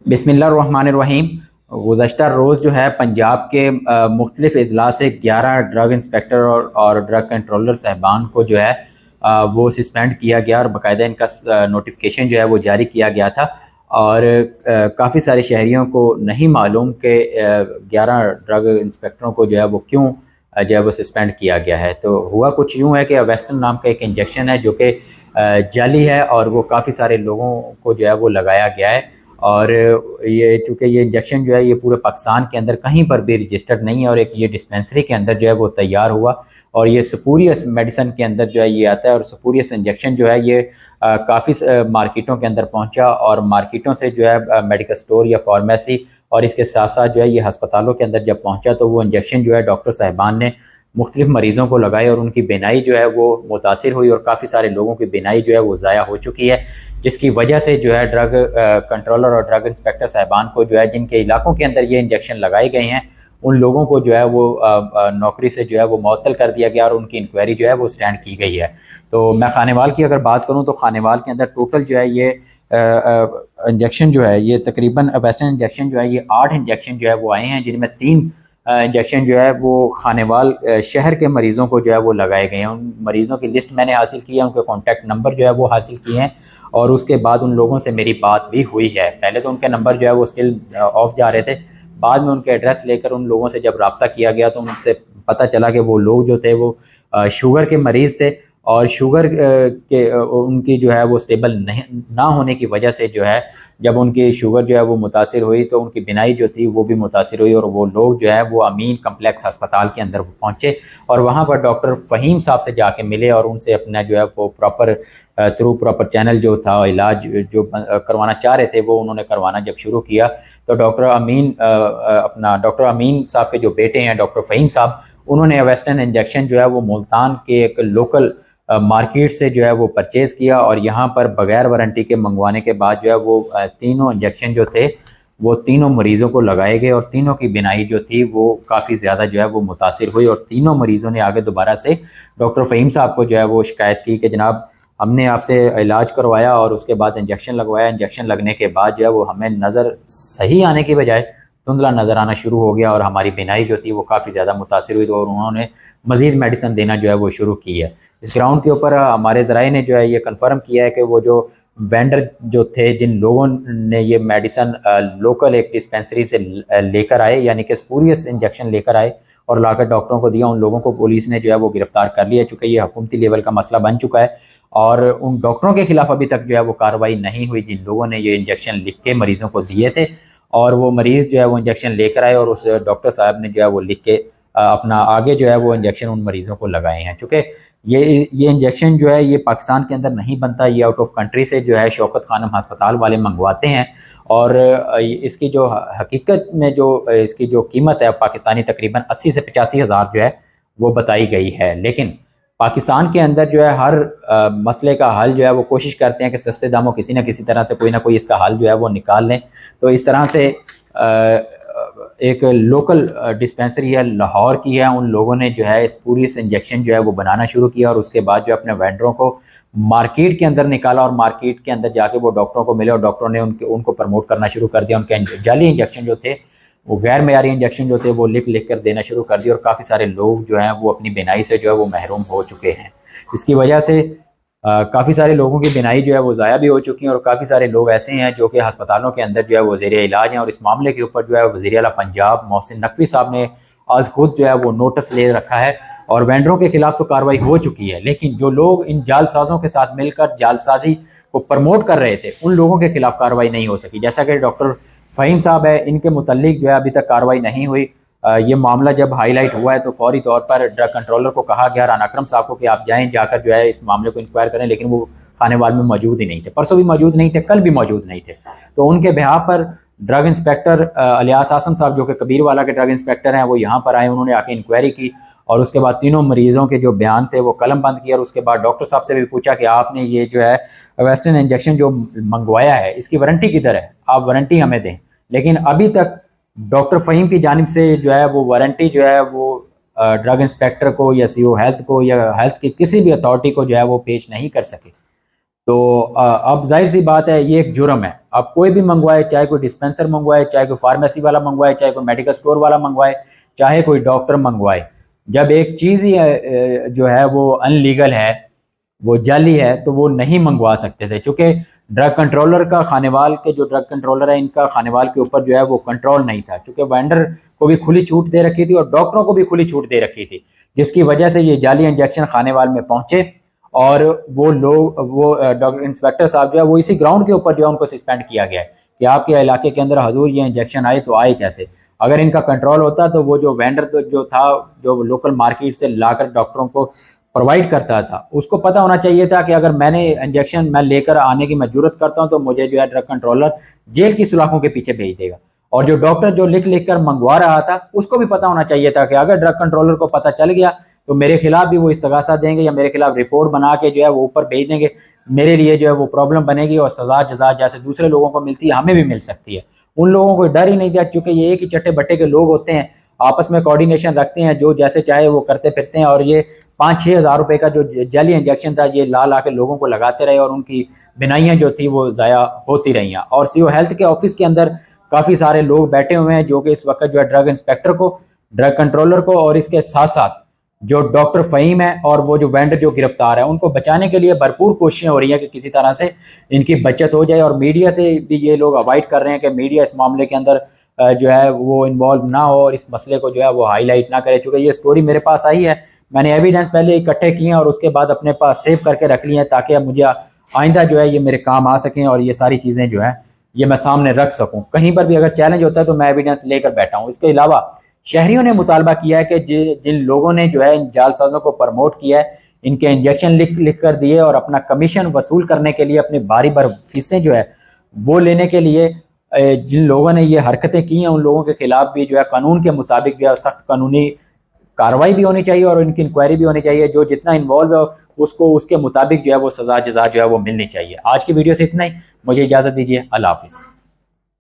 बिस्मिल्लाहिर्रहमानिर्रहीम। गुज़श्ता रोज़ जो है पंजाब के मुख्तलिफ़ अजला से 11 ड्रग इंस्पेक्टर और ड्रग कंट्रोलर साहबान को जो है वो सस्पेंड किया गया और बाकायदा इनका नोटिफिकेशन जो है वो जारी किया गया था। और काफ़ी सारे शहरियों को नहीं मालूम कि 11 ड्रग इंस्पेक्टरों को जो है वो क्यों जो है वो सस्पेंड किया गया है। तो हुआ कुछ यूँ है कि वेस्टर्न नाम का एक इंजेक्शन है जो कि जाली है और वो काफ़ी सारे लोगों को जो है वो लगाया गया है। और ये चूँकि ये इंजेक्शन जो है ये पूरे पाकिस्तान के अंदर कहीं पर भी रजिस्टर्ड नहीं है और एक ये डिस्पेंसरी के अंदर जो है वो तैयार हुआ और ये स्पूरियस मेडिसिन के अंदर जो है ये आता है। और स्पूरियस इंजेक्शन जो है ये काफ़ी मार्केटों के अंदर पहुंचा और मार्केटों से जो है मेडिकल स्टोर या फार्मेसी और इसके साथ साथ जो है ये हस्पतालों के अंदर जब पहुंचा तो वो इंजेक्शन जो है डॉक्टर साहिबान ने मुख्तलिफ मरीज़ों को लगाए और उनकी बीनाई जो है वो मुतासिर हुई और काफ़ी सारे लोगों की बीनाई जो है वो ज़ाया हो चुकी है, जिसकी वजह से जो है ड्रग कंट्रोलर और ड्रग इंस्पेक्टर साहिबान को जो है जिनके इलाकों के अंदर ये इंजेक्शन लगाए गए हैं उन लोगों को जो है वो नौकरी से जो है वो मुअत्तल कर दिया गया और उनकी इंक्वायरी जो है वो स्टैंड की गई है। तो मैं खानेवाल की अगर बात करूँ तो खानेवाल के अंदर टोटल जो है ये इंजेक्शन जो है ये तकरीबन वेस्टर्न इंजेक्शन जो है ये 8 इंजेक्शन जो है वो आए हैं, जिनमें 3 इंजेक्शन जो है वो खानेवाल शहर के मरीज़ों को जो है वो लगाए गए हैं। उन मरीज़ों की लिस्ट मैंने हासिल की है, उनके कॉन्टैक्ट नंबर जो है वो हासिल किए हैं और उसके बाद उन लोगों से मेरी बात भी हुई है। पहले तो उनके नंबर जो है वो स्टिल ऑफ जा रहे थे, बाद में उनके एड्रेस लेकर उन लोगों से जब रब्ता किया गया तो उनसे पता चला कि वो लोग जो थे वो शुगर के मरीज़ थे और शुगर के उनकी जो है वो स्टेबल नहीं ना होने की वजह से जो है जब उनकी शुगर जो है वो मुतासिर हुई तो उनकी बिनाई जो थी वो भी मुतासिर हुई और वो लोग जो है वो अमीन कम्प्लेक्स अस्पताल के अंदर पहुँचे और वहाँ पर डॉक्टर फ़हीम साहब से जाके मिले और उनसे अपना जो है वो प्रॉपर थ्रू प्रॉपर चैनल जो था इलाज जो करवाना चाह रहे थे वो उन्होंने करवाना जब शुरू किया तो डॉक्टर अमीन साहब के जो बेटे हैं डॉक्टर फ़हीम साहब, उन्होंने वेस्टर्न इंजेक्शन जो है वो मुल्तान के एक लोकल मार्केट से जो है वो परचेज़ किया और यहाँ पर बग़ैर वारंटी के मंगवाने के बाद जो है वो तीनों इंजेक्शन जो थे वो तीनों मरीज़ों को लगाए गए और तीनों की बिनाई जो थी वो काफ़ी ज़्यादा जो है वो मुतासिर हुई और तीनों मरीज़ों ने आगे दोबारा से डॉक्टर फ़हीम साहब को जो है वो शिकायत की कि जनाब हमने आपसे इलाज करवाया और उसके बाद इंजेक्शन लगवाया, इंजेक्शन लगने के बाद जो है वो हमें नज़र सही आने की बजाय धुंधला नज़र आना शुरू हो गया और हमारी बिनाई जो थी वो काफ़ी ज़्यादा मुतासिर हुई और उन्होंने मज़ीद मेडिसिन देना जो है वो शुरू की है। इस ग्राउंड के ऊपर हमारे ज़राए ने जो है ये कंफर्म किया है कि वो जो वेंडर जो थे जिन लोगों ने ये मेडिसिन लोकल एक डिस्पेंसरी से लेकर आए यानी कि स्पूरियस इंजेक्शन लेकर आए और लाकर डॉक्टरों को दिया, उन लोगों को पुलिस ने जो है वो गिरफ़्तार कर लिया चूँकि ये हुकूमती लेवल का मसला बन चुका है और उन डॉक्टरों के खिलाफ अभी तक जो है वो कार्रवाई नहीं हुई जिन लोगों ने ये इंजेक्शन लिख के मरीज़ों को दिए थे और वो मरीज़ जो है वो इंजेक्शन लेकर आए और उस डॉक्टर साहब ने जो है वो लिख के अपना आगे जो है वो इंजेक्शन उन मरीज़ों को लगाए हैं। चूँकि ये इंजेक्शन जो है ये पाकिस्तान के अंदर नहीं बनता, ये आउट ऑफ कंट्री से जो है शौकत खानम हस्पताल वाले मंगवाते हैं और इसकी जो हकीकत में जो इसकी जो कीमत है पाकिस्तानी तकरीबन 80 से 85 हज़ार जो है वो बताई गई है। लेकिन पाकिस्तान के अंदर जो है हर मसले का हल जो है वो कोशिश करते हैं कि सस्ते दामों किसी न किसी तरह से कोई ना कोई इसका हल जो है वो निकाल लें। तो इस तरह से एक लोकल डिस्पेंसरी है लाहौर की है, उन लोगों ने जो है स्पूरियस इंजेक्शन जो है वो बनाना शुरू किया और उसके बाद जो अपने वेंडरों को मार्केट के अंदर निकाला और मार्केट के अंदर जाके वो डॉक्टरों को मिले और डॉक्टरों ने उनको प्रमोट करना शुरू कर दिया। उनके जाली इंजेक्शन जो थे वो गैर मयारी इंजेक्शन जो थे वो लिख लिख कर देना शुरू कर दिया और काफ़ी सारे लोग जो हैं वो अपनी बिनाई से जो है वो महरूम हो चुके हैं। इसकी वजह से काफ़ी सारे लोगों की बिनाई जो है वो ज़ाया भी हो चुकी हैं और काफ़ी सारे लोग ऐसे हैं जो कि हस्पतालों के अंदर जो है वो ज़ेर इलाज हैं और इस मामले के ऊपर जो है वज़ीर आला पंजाब मोहसिन नकवी साहब ने आज खुद जो है वो नोटिस ले रखा है और वेंडरों के खिलाफ तो कार्रवाई हो चुकी है, लेकिन जो लोग इन जालसाज़ों के साथ मिलकर जालसाजी को प्रमोट कर रहे थे उन लोगों के खिलाफ कार्रवाई नहीं हो सकी। जैसा कि डॉक्टर फ़हीम साहब है, इनके मुतल्लिक जो है अभी तक कार्रवाई नहीं हुई। ये मामला जब हाईलाइट हुआ है तो फौरी तौर पर ड्रग कंट्रोलर को कहा गया राना अकरम साहब को कि आप जाएं जाकर जो है इस मामले को इंक्वायर करें, लेकिन वो खानेवाल में मौजूद ही नहीं थे, परसों भी मौजूद नहीं थे, कल भी मौजूद नहीं थे। तो उनके बिहार पर ड्रग इंस्पेक्टर अलियास आसम साहब जो कि कबीरवाला के ड्रग इंस्पेक्टर हैं वो यहाँ पर आए, उन्होंने आके इंक्वायरी की और उसके बाद तीनों मरीज़ों के जो बयान थे वो कलम बंद किया और उसके बाद डॉक्टर साहब से भी पूछा कि आपने ये जो है वेस्टर्न इंजेक्शन जो मंगवाया है इसकी वारंटी किधर है, आप वारंटी हमें दें। लेकिन अभी तक डॉक्टर फ़हीम की जानिब से जो है वो वारंटी जो है वो ड्रग इंस्पेक्टर को या सीओ हेल्थ को या हेल्थ की किसी भी अथॉरिटी को जो है वो पेश नहीं कर सके। तो अब जाहिर सी बात है ये एक जुर्म है। अब कोई भी मंगवाए, चाहे कोई डिस्पेंसर मंगवाए, चाहे कोई फार्मेसी वाला मंगवाए, चाहे कोई मेडिकल स्टोर वाला मंगवाए, चाहे कोई डॉक्टर मंगवाए, जब एक चीज़ ही जो है वो अनलीगल है, वो जाली है, तो वो नहीं मंगवा सकते थे। क्योंकि ड्रग कंट्रोलर का, खानेवाल के जो ड्रग कंट्रोलर है, इनका खानेवाल के ऊपर जो है वो कंट्रोल नहीं था, क्योंकि वेंडर को भी खुली छूट दे रखी थी और डॉक्टरों को भी खुली छूट दे रखी थी, जिसकी वजह से ये जाली इंजेक्शन खानेवाल में पहुंचे और वो लोग, वो डॉक्टर इंस्पेक्टर साहब जो है वो इसी ग्राउंड के ऊपर जो है उनको सस्पेंड किया गया है कि आपके इलाके के अंदर हजूर ये इंजेक्शन आए तो आए कैसे। अगर इनका कंट्रोल होता तो वो जो वेंडर जो था, जो लोकल मार्केट से लाकर डॉक्टरों को प्रोवाइड करता था, उसको पता होना चाहिए था कि अगर मैंने इंजेक्शन मैं लेकर आने की मैं जरूरत करता हूँ तो मुझे जो है ड्रग कंट्रोलर जेल की सुलाखों के पीछे भेज देगा। और जो डॉक्टर जो लिख लिख कर मंगवा रहा था, उसको भी पता होना चाहिए था कि अगर ड्रग कंट्रोलर को पता चल गया तो मेरे खिलाफ भी वो इस्तगासा देंगे या मेरे खिलाफ रिपोर्ट बना के जो है वो ऊपर भेज देंगे, मेरे लिए जो है वो प्रॉब्लम बनेगी और सजा जजा जैसे दूसरे लोगों को मिलती है हमें भी मिल सकती है। उन लोगों को डर ही नहीं था, क्योंकि ये एक ही चट्टे बट्टे के लोग होते हैं, आपस में कोऑर्डिनेशन रखते हैं, जो जैसे चाहे वो करते फिरते हैं। और ये 5-6 हज़ार रुपये का जो जाली इंजेक्शन था, ये ला ला के लोगों को लगाते रहे और उनकी बिनाइयाँ जो थी वो ज़ाया होती रही। और सीओ हेल्थ के ऑफिस के अंदर काफ़ी सारे लोग बैठे हुए हैं जो कि इस वक्त जो है ड्रग इंस्पेक्टर को, ड्रग कंट्रोलर को और इसके साथ साथ जो डॉक्टर फ़हीम है और वो जो वेंडर जो गिरफ्तार है, उनको बचाने के लिए भरपूर कोशिशें हो रही हैं कि किसी तरह से इनकी बचत हो जाए। और मीडिया से भी ये लोग अवॉइड कर रहे हैं कि मीडिया इस मामले के अंदर जो है वो इन्वॉल्व ना हो और इस मसले को जो है वो हाईलाइट ना करे। चूँकि ये स्टोरी मेरे पास आई है, मैंने एविडेंस पहले इकट्ठे किए हैं और उसके बाद अपने पास सेव करके रख लिए हैं, ताकि अब मुझे आइंदा जो है ये मेरे काम आ सकें और ये सारी चीज़ें जो है ये मैं सामने रख सकूँ। कहीं पर भी अगर चैलेंज होता है तो मैं एविडेंस लेकर बैठा हूँ। इसके अलावा शहरियों ने मुतालबा किया है कि जिन लोगों ने जो है इन जालसाजों को प्रमोट किया है, इनके इंजेक्शन लिख कर दिए और अपना कमीशन वसूल करने के लिए अपनी बारी भर फीसें जो है वो लेने के लिए जिन लोगों ने ये हरकतें की हैं, उन लोगों के खिलाफ भी जो है कानून के मुताबिक जो है सख्त कानूनी कार्रवाई भी होनी चाहिए और इनकी इंक्वायरी भी होनी चाहिए। जो जितना इन्वॉल्व है उसको उसके मुताबिक जो है वो सज़ा जजा जो है वो मिलनी चाहिए। आज की वीडियो से इतना ही, मुझे इजाज़त दीजिए। अल्लाह हाफिज़।